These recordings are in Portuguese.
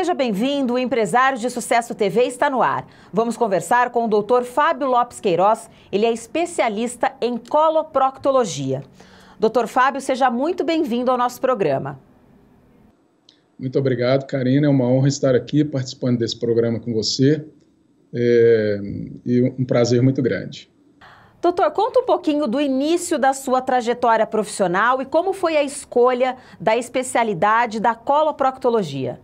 seja bem-vindo. O Empresários de Sucesso TV está no ar. Vamos conversar com o Dr. Fábio Lopes Queiroz. Ele é especialista em coloproctologia. Dr. Fábio, seja muito bem-vindo ao nosso programa. Muito obrigado, Karina. É uma honra estar aqui participando desse programa com você. E um prazer muito grande. Doutor, conta um pouquinho do início da sua trajetória profissional e como foi a escolha da especialidade da coloproctologia.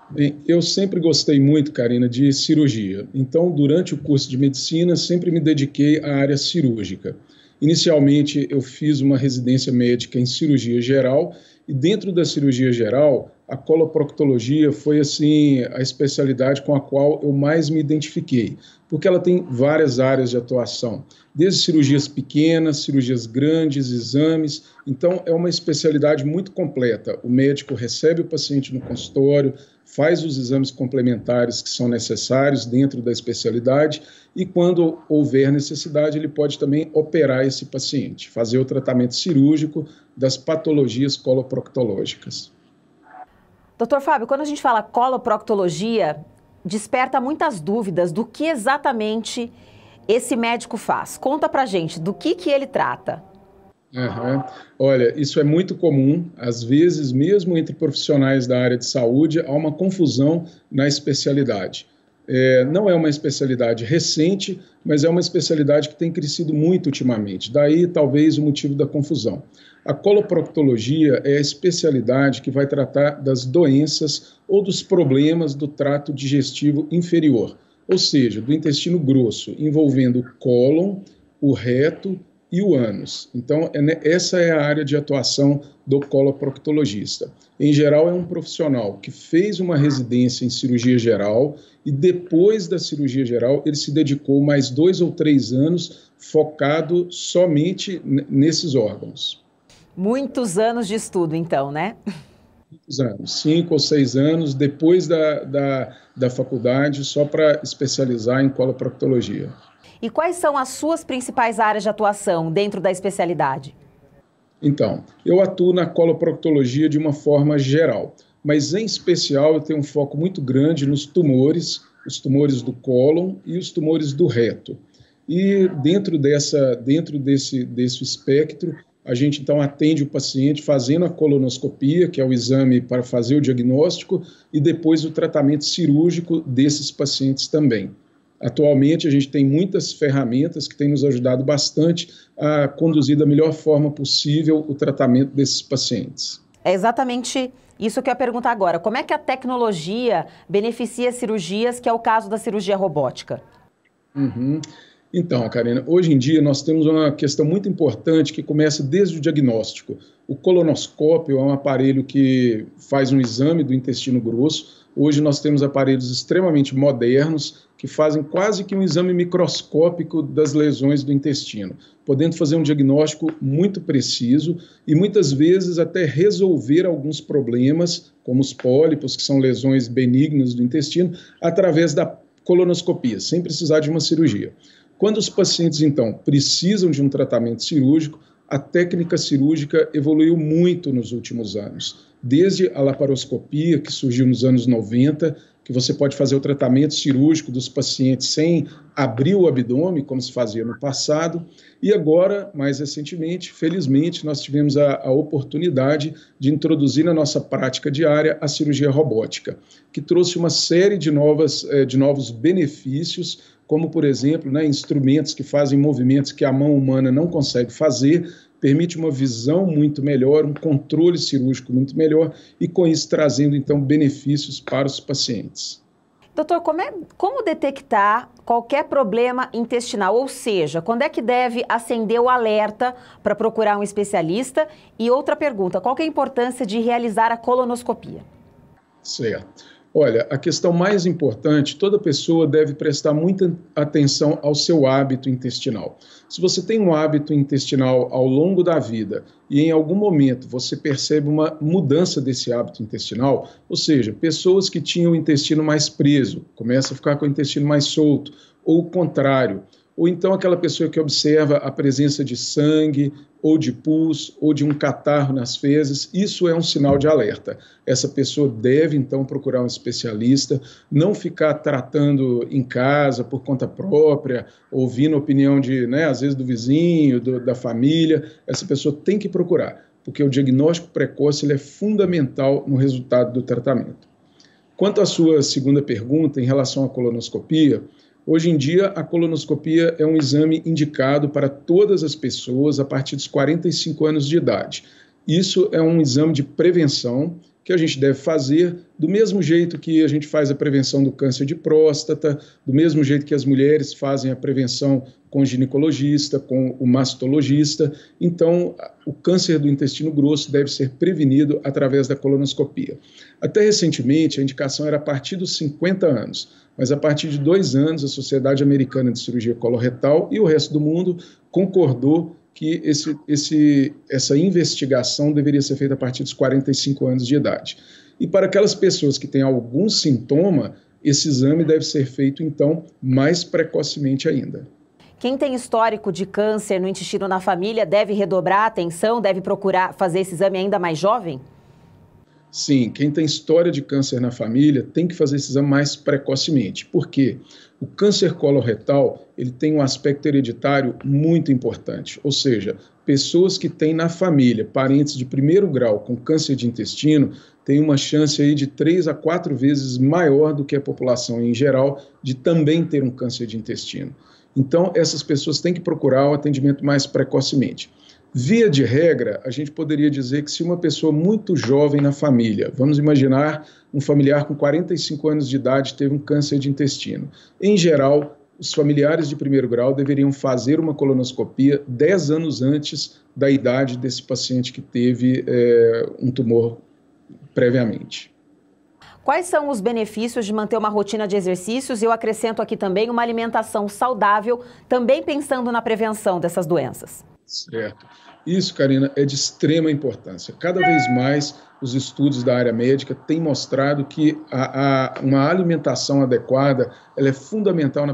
Bem, eu sempre gostei muito, Karina, de cirurgia. Então, durante o curso de medicina, sempre me dediquei à área cirúrgica. Inicialmente, eu fiz uma residência médica em cirurgia geral e dentro da cirurgia geral, a coloproctologia foi, assim, a especialidade com a qual eu mais me identifiquei, porque ela tem várias áreas de atuação, desde cirurgias pequenas, cirurgias grandes, exames. Então, é uma especialidade muito completa. O médico recebe o paciente no consultório, faz os exames complementares que são necessários dentro da especialidade e, quando houver necessidade, ele pode também operar esse paciente, fazer o tratamento cirúrgico das patologias coloproctológicas. Doutor Fábio, quando a gente fala coloproctologia, desperta muitas dúvidas do que exatamente esse médico faz. Conta pra gente, do que ele trata? Olha, isso é muito comum, às vezes, mesmo entre profissionais da área de saúde, há uma confusão na especialidade. Não é uma especialidade recente, mas é uma especialidade que tem crescido muito ultimamente, daí talvez o motivo da confusão. A coloproctologia é a especialidade que vai tratar das doenças ou dos problemas do trato digestivo inferior, ou seja, do intestino grosso, envolvendo o cólon, o reto e o ânus. Então, essa é a área de atuação do coloproctologista. Em geral, é um profissional que fez uma residência em cirurgia geral e depois da cirurgia geral, ele se dedicou mais 2 ou 3 anos focado somente nesses órgãos. Muitos anos de estudo, então, né? Muitos anos, 5 ou 6 anos depois da faculdade, só para especializar em coloproctologia. E quais são as suas principais áreas de atuação dentro da especialidade? Então, eu atuo na coloproctologia de uma forma geral, mas em especial eu tenho um foco muito grande nos tumores, os tumores do cólon e os tumores do reto. E dentro desse espectro, a gente então atende o paciente fazendo a colonoscopia, que é o exame para fazer o diagnóstico, e depois o tratamento cirúrgico desses pacientes também. Atualmente, a gente tem muitas ferramentas que têm nos ajudado bastante a conduzir da melhor forma possível o tratamento desses pacientes. É exatamente isso que eu ia perguntar agora. Como é que a tecnologia beneficia cirurgias, que é o caso da cirurgia robótica? Então, Karina, hoje em dia nós temos uma questão muito importante que começa desde o diagnóstico. O colonoscópio é um aparelho que faz um exame do intestino grosso. Hoje nós temos aparelhos extremamente modernos que fazem quase que um exame microscópico das lesões do intestino, podendo fazer um diagnóstico muito preciso e muitas vezes até resolver alguns problemas, como os pólipos, que são lesões benignas do intestino, através da colonoscopia, sem precisar de uma cirurgia. Quando os pacientes, então, precisam de um tratamento cirúrgico, a técnica cirúrgica evoluiu muito nos últimos anos. Desde a laparoscopia, que surgiu nos anos 90, que você pode fazer o tratamento cirúrgico dos pacientes sem abrir o abdômen, como se fazia no passado, e agora, mais recentemente, felizmente, nós tivemos a oportunidade de introduzir na nossa prática diária a cirurgia robótica, que trouxe uma série de novos benefícios, como, por exemplo, instrumentos que fazem movimentos que a mão humana não consegue fazer, permite uma visão muito melhor, um controle cirúrgico muito melhor e, com isso, trazendo, então, benefícios para os pacientes. Doutor, como detectar qualquer problema intestinal? Ou seja, quando é que deve acender o alerta para procurar um especialista? E outra pergunta, qual que é a importância de realizar a colonoscopia? Certo. Olha, a questão mais importante, toda pessoa deve prestar muita atenção ao seu hábito intestinal. Se você tem um hábito intestinal ao longo da vida e em algum momento você percebe uma mudança desse hábito intestinal, ou seja, pessoas que tinham o intestino mais preso, começam a ficar com o intestino mais solto, ou o contrário, ou então aquela pessoa que observa a presença de sangue ou de pus, ou de um catarro nas fezes, isso é um sinal de alerta. Essa pessoa deve, então, procurar um especialista, não ficar tratando em casa, por conta própria, ouvindo a opinião de, né, às vezes, do vizinho, da família. Essa pessoa tem que procurar, porque o diagnóstico precoce ele é fundamental no resultado do tratamento. Quanto à sua segunda pergunta, em relação à colonoscopia, hoje em dia, a colonoscopia é um exame indicado para todas as pessoas a partir dos 45 anos de idade. Isso é um exame de prevenção que a gente deve fazer do mesmo jeito que a gente faz a prevenção do câncer de próstata, do mesmo jeito que as mulheres fazem a prevenção com o ginecologista, com o mastologista. Então, o câncer do intestino grosso deve ser prevenido através da colonoscopia. Até recentemente, a indicação era a partir dos 50 anos, mas a partir de 2 anos, a Sociedade Americana de Cirurgia Coloretal e o resto do mundo concordou que essa investigação deveria ser feita a partir dos 45 anos de idade. E para aquelas pessoas que têm algum sintoma, esse exame deve ser feito, então, mais precocemente ainda. Quem tem histórico de câncer no intestino na família deve redobrar a atenção, deve procurar fazer esse exame ainda mais jovem? Sim, quem tem história de câncer na família tem que fazer esse exame mais precocemente. Por quê? O câncer coloretal ele tem um aspecto hereditário muito importante, ou seja, pessoas que têm na família parentes de primeiro grau com câncer de intestino têm uma chance aí de 3 a 4 vezes maior do que a população em geral de também ter um câncer de intestino. Então, essas pessoas têm que procurar o atendimento mais precocemente. Via de regra, a gente poderia dizer que se uma pessoa muito jovem na família, vamos imaginar um familiar com 45 anos de idade teve um câncer de intestino, em geral, os familiares de primeiro grau deveriam fazer uma colonoscopia 10 anos antes da idade desse paciente que teve um tumor previamente. Quais são os benefícios de manter uma rotina de exercícios? Eu acrescento aqui também uma alimentação saudável, também pensando na prevenção dessas doenças. Certo. Isso, Karina, é de extrema importância. Cada vez mais os estudos da área médica têm mostrado que uma alimentação adequada ela é fundamental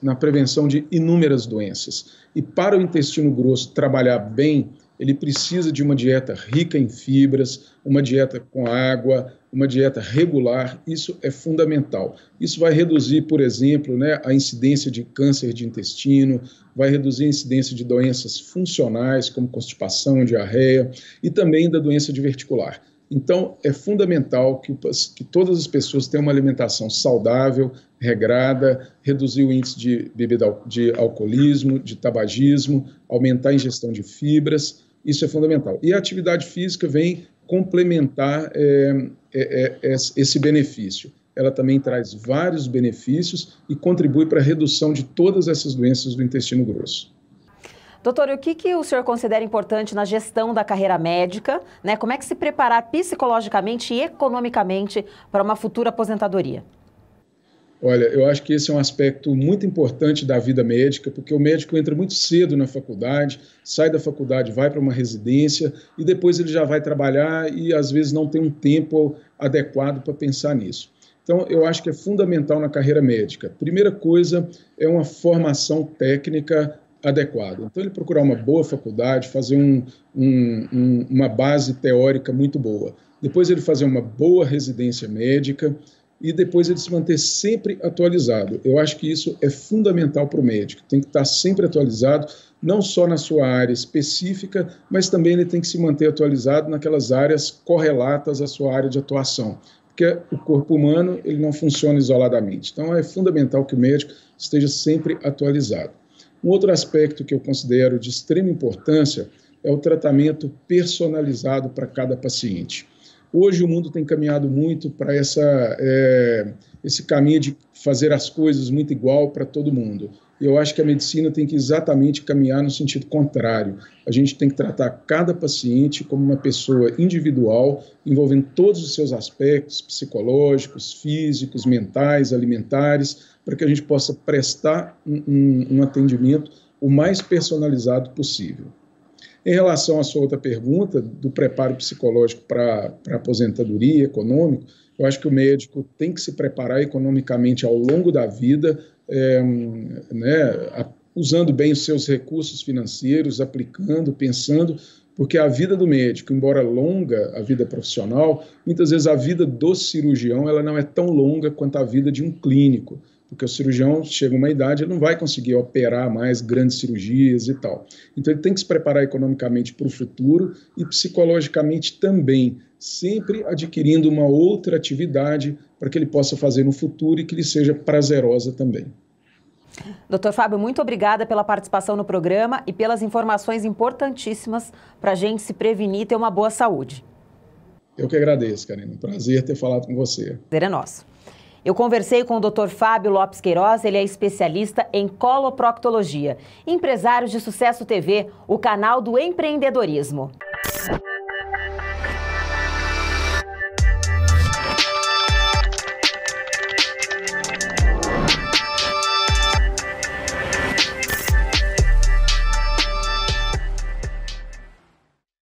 na prevenção de inúmeras doenças. E para o intestino grosso trabalhar bem, ele precisa de uma dieta rica em fibras, uma dieta com água, uma dieta regular, isso é fundamental. Isso vai reduzir, por exemplo, a incidência de câncer de intestino, vai reduzir a incidência de doenças funcionais, como constipação, diarreia, e também da doença diverticular. Então, é fundamental que todas as pessoas tenham uma alimentação saudável, regrada, reduzir o índice de alcoolismo, de tabagismo, aumentar a ingestão de fibras, isso é fundamental. E a atividade física vem complementar esse benefício. Ela também traz vários benefícios e contribui para a redução de todas essas doenças do intestino grosso. Doutor, e o que o senhor considera importante na gestão da carreira médica, né? Como é que se preparar psicologicamente e economicamente para uma futura aposentadoria? Olha, eu acho que esse é um aspecto muito importante da vida médica, porque o médico entra muito cedo na faculdade, sai da faculdade, vai para uma residência e depois ele já vai trabalhar e às vezes não tem um tempo adequado para pensar nisso. Então, eu acho que é fundamental na carreira médica. Primeira coisa é uma formação técnica adequada. Então, ele procurar uma boa faculdade, fazer uma base teórica muito boa. Depois ele fazer uma boa residência médica e depois ele se manter sempre atualizado. Eu acho que isso é fundamental para o médico. Tem que estar sempre atualizado, não só na sua área específica, mas também ele tem que se manter atualizado naquelas áreas correlatas à sua área de atuação. Porque o corpo humano ele não funciona isoladamente. Então, é fundamental que o médico esteja sempre atualizado. Um outro aspecto que eu considero de extrema importância é o tratamento personalizado para cada paciente. Hoje o mundo tem caminhado muito para esse caminho de fazer as coisas muito igual para todo mundo. Eu acho que a medicina tem que exatamente caminhar no sentido contrário. A gente tem que tratar cada paciente como uma pessoa individual, envolvendo todos os seus aspectos psicológicos, físicos, mentais, alimentares, para que a gente possa prestar um atendimento o mais personalizado possível. Em relação à sua outra pergunta, do preparo psicológico para a aposentadoria econômico, eu acho que o médico tem que se preparar economicamente ao longo da vida, usando bem os seus recursos financeiros, aplicando, pensando, porque a vida do médico, embora longa, a vida profissional, muitas vezes a vida do cirurgião ela não é tão longa quanto a vida de um clínico, porque o cirurgião chega a uma idade, ele não vai conseguir operar mais grandes cirurgias e tal. Então ele tem que se preparar economicamente para o futuro e psicologicamente também, sempre adquirindo uma outra atividade para que ele possa fazer no futuro e que lhe seja prazerosa também. Doutor Fábio, muito obrigada pela participação no programa e pelas informações importantíssimas para a gente se prevenir e ter uma boa saúde. Eu que agradeço, Karina. Um prazer ter falado com você. Prazer é nosso. Eu conversei com o Dr. Fábio Lopes Queiroz, ele é especialista em coloproctologia, empresário de Sucesso TV, o canal do empreendedorismo.